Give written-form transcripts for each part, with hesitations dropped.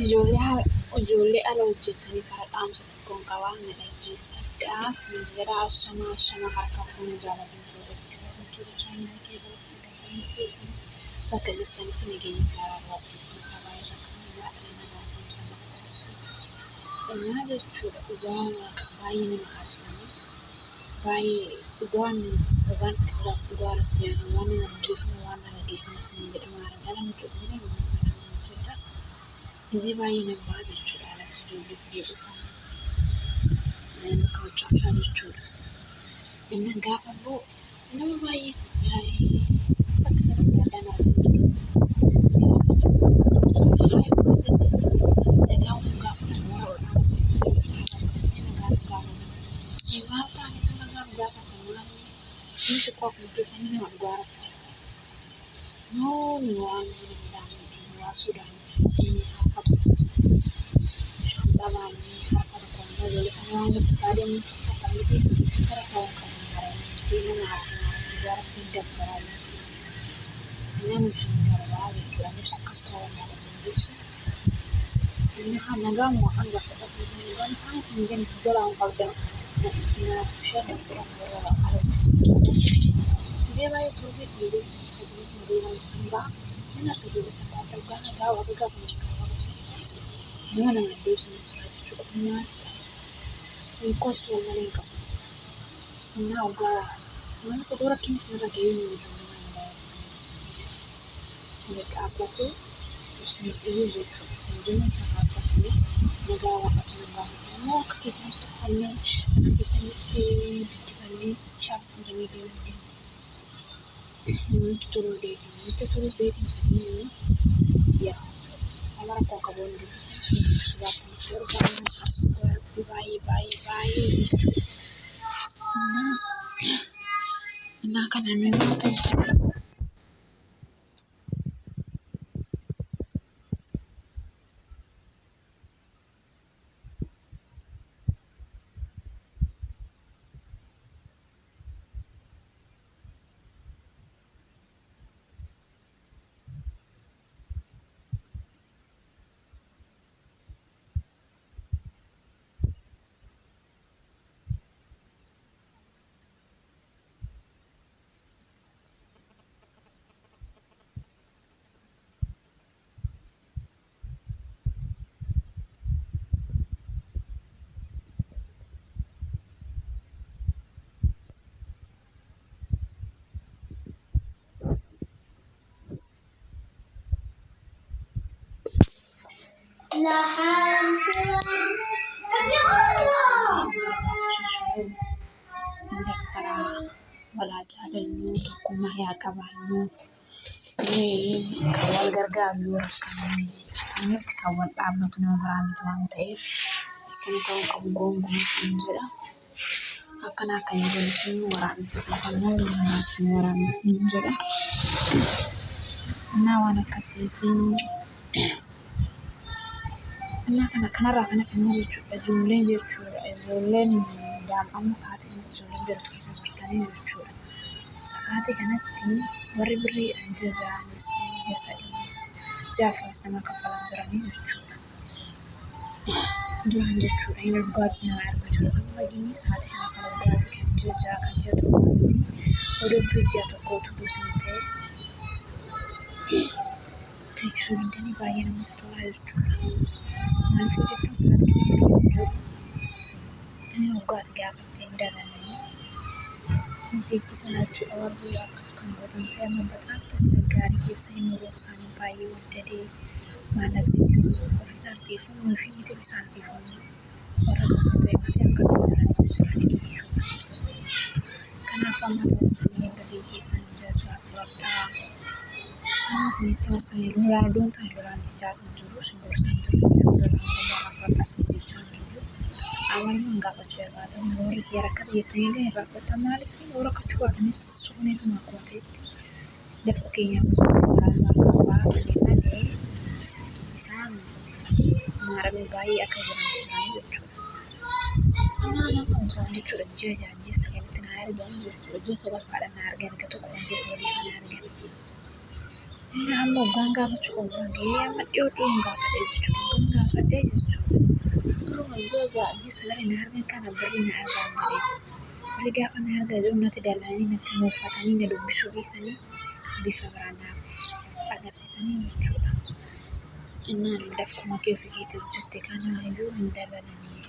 ijoollee ala hojjetanii karaa dhaamsa tokkoon qabaan dhaggeeffadhaa siin jedha asoma harka fuuni jaallatamtoota biqiltoota chaayinaa keessatti argamanii keessan bakka jirtanitti nageenya karaa waaqessan karaa irra kan yaadanii nagaa kan jiran innaa jechuudha dhugaa waaqa baay'ee nama haasanii baay'ee dhugaan dhugaa rabbiyaan waan nama geeffamu siin jedha maaran ala nuti dhugaa Izi baay'ee nama jechuudha alatti ijoollee biyya dhufan bakka hojjechaa jechuudha. Inni gaafa immoo nama baay'eetu bakka kanatti addaan argamu Ini kan naga mau kan dapat kan sehingga jalan kalau dah nak share dengan orang dia baik tu dia dulu sebelum dulu sembah mana tu dulu sembah kan ada apa kan mana nak dulu sembah cukup banyak ini kos tu mana kan mana uga mana tu orang kini sebenarnya gini sebab apa tu Sen iyu sen jenis apa tu negara apa tu negara mau kisah tu kami kisah itu kami syarat demi demi itu turun deh ini ya orang kau kabur di sudah sudah sudah bayi nah kan anu itu walaajaalaluu tokkummaa yaa qabaannu kan wal gargaaru yoo argamu kan wal dhaabbatu nama biraa miti waan ta'eef kan ta'uu qabu gonkuun jedha akkanaa kan jedhamu waraabni jedha naa waan akkasiitiin innaa kanarraa kana filmu jechuudha ijoolleen daa'imman sa'aatii kanatti ijoolleen jirtu keessa jirtanii jechuudha. Sa'aatii kanatti warri birrii jajaanis jasadiinis jaafaa sana kaffalan jiranii jechuudha. Duraan jechuudha inni dhugaatii nama argachuu amma gini sa'aatii kana kan dhugaatii kan jajaa kan jedhu odobbii ijaa tokkootu buusin ta'e teessoo hundanii baay'ee namatti tolaa jechuudha. Maaliif jettan sa'aatii kana jiru inni dhugaatii gaafatee hin dalanne teechisa jechuudha warri akkas kan gootan ta'e amma bataaf tasgaarii keessa hin yeroo isaanii baay'ee waddadee maallaqni jiru ofiisaatiif fi miti isaatiif warra tokko ta'e malee akkatti jiranitti jechuudha. Kanaaf amma taasisanii birrii keessan jajaa fudhadhaa. Amma isinitti taasisanii lolaadoon ta'e lolaan jechaatiin jiru simboorsan jiru lolaan akkasii jechaa jiru. Awalnya gaafachuu barbaatan warri rakkata jettanii illee irraa qotan maaliif warra akkachuu baatanis suuqneetuma akkooteetti lafa keenyaaf waraabaa qabaa malee isaan maaramee baay'ee akka jiran isaanii jechuudha. Nama jiran jechuudha ji'a sagalitti na argamu jechuudha ji'a sagalfaadhaan na argan akka tokko ji'a sagalii na argan. Inni amma hoggaan gaafachuu qabu gahee amma dhiyoo gaafadhe jechuudha gammade jechuudha. Duruma ji'a sagalee na argan kana birrii na argaan jedhee. Birrii gaafa na argaa jiru natti dalanii natti muuffatanii na dubbisuu dhiisanii bifa biraa naaf agarsiisanii jechuudha. Innaan dafquma kee ofii keetii hojjette kanaayyuu hin dabalanii.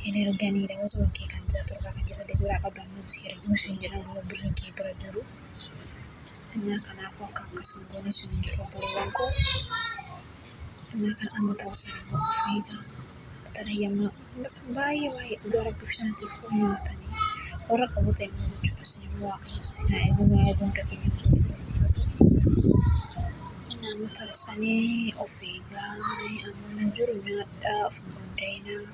Hin erganiidha osoo kee kan ji'a torba kan keessa deebi'aa qabdu amma si erguu siin jedhamu birriin kee bira jiru. Innaa kanaafuu akka akkasii goone siin jedhu obboloowwan koo. Innaa kan amma ta'uu sana immoo of eegaa. Tarayyammaa baay'ee dhugaa rabbii isaaniitiif nyaatanii warra qabu ta'e immoo jechuudha isin immoo waaqayyo isin haa eegu haa eegu hunda keenya osoo hin barbaadu. Innaa amma ta'uu sanii of eegaa amma jiru nyaadhaa of hin gundeenaa.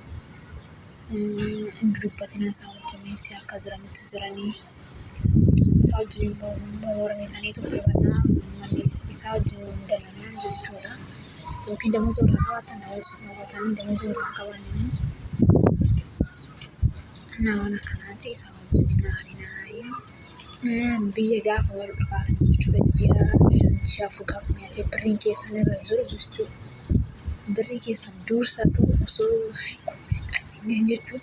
Hin dubbatinaa isaa wajjin si akka jiranitti jiranii. Isaa wajjin immoo mormitaniitu taphannaa manni isaa wajjin hin dalanaa jechuudha. Yookiin damooza irraa qabaatan daawwatu qabatanii damooza irraa qabananii nama akkanaati isaa wajjin naarinaayi biyya gaafa wal dhufaan jechuudha ji'a afur gaafsanii hafee birriin keessan irra jiru jechuudha. Birrii keessan dursatu osoo achi hin jechuun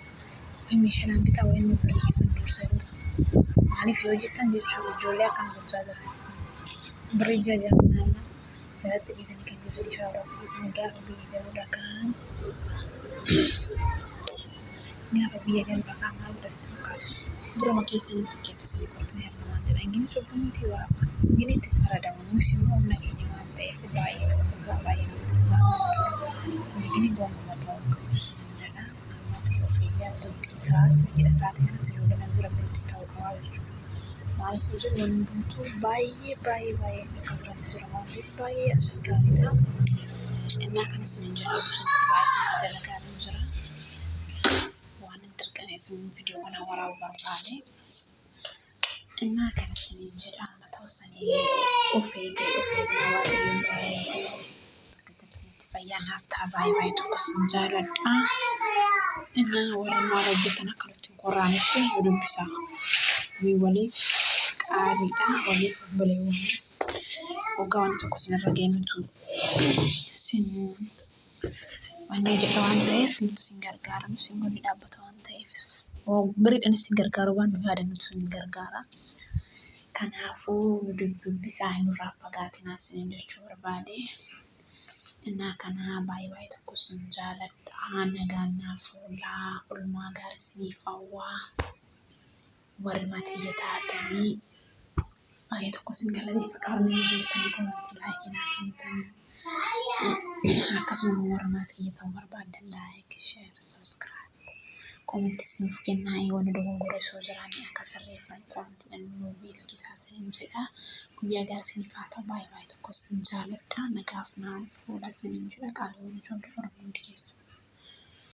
wayi meeshaan bitaa wayi birrii keessan dursa erga. Maaliif yoo jettan jechuudha ijoollee akkana gochaa jiran. Birrii ji'a ja'a jalatti dhiisanii kan keessa dhiifaa dhiisanii gaafa biyya galuudha kan gaafa biyya galuudha kan maal godhatu fakkaata. Biroma keessanii tikkeetti sii qootanii argaman jedha. Ingini cubbamuuti waa kan ingini itti fayyadamu nuus immoo humna keenya waan ta'eef baay'ee namatti ingini gonkumaa ta'uu qabu siin jedha. Amma ta'e of eegaa bultii taas jedha isaatii kanatti ijoollee nama jira bultii ta'uu qabaa jechuudha. Maaliif jiru wanti hundumtuu baay'ee akka turantu jira waan ta'eef baay'ee as gaariidha. Innaa kana siin jedha jechuudha baay'ee dalagaa jira. Waan hin dirqameef viidiyoo kana waraabuu barbaade. Innaa kana siin jedha amma ta'uu sanii of eegaa waaqayyoon fayyaa naaf ta'a baay'ee tokko siin jaaladha. Innaa waliin maal hojjetan akka nuti hin qorraaniif nu dubbisaa. Waliif qaaliidha waliif obboleewwan waggaa waan tokko sinirra geenyutu sin wanni jedha waan ta'eef nuti sin gargaara nuti sin godhi dhaabbata waan ta'eef biriidhaan sin gargaaru waan nu yaada nuti sin gargaara. Kanaafuu nu dubbisaa nurraa fagaatinaa sin jechuu barbaade. Innaa kana baay'ee tokko sin jaaladha nagaan naaf oolaa oolmaa gaarii siniif hawwaa. Warri maatii taatanii baay'ee tokko sin galateeffadha warri keessanii komentii laayikii naa kennitanii akkasuma warra maatii ta'uu barbaadan laayik sheer sabiskiraayib komentis nuuf kennaa waan dogongora osoo jiraanii akka sirreeffan komentiin nu beeksisaa sinin jedha. Guyyaa gaarii siniif haa ta'u baay'ee tokko sin jaaladha nagaaf naaf fuula sinin jedha qaaliiwwan ijoollee Oromoo hundi keessatti.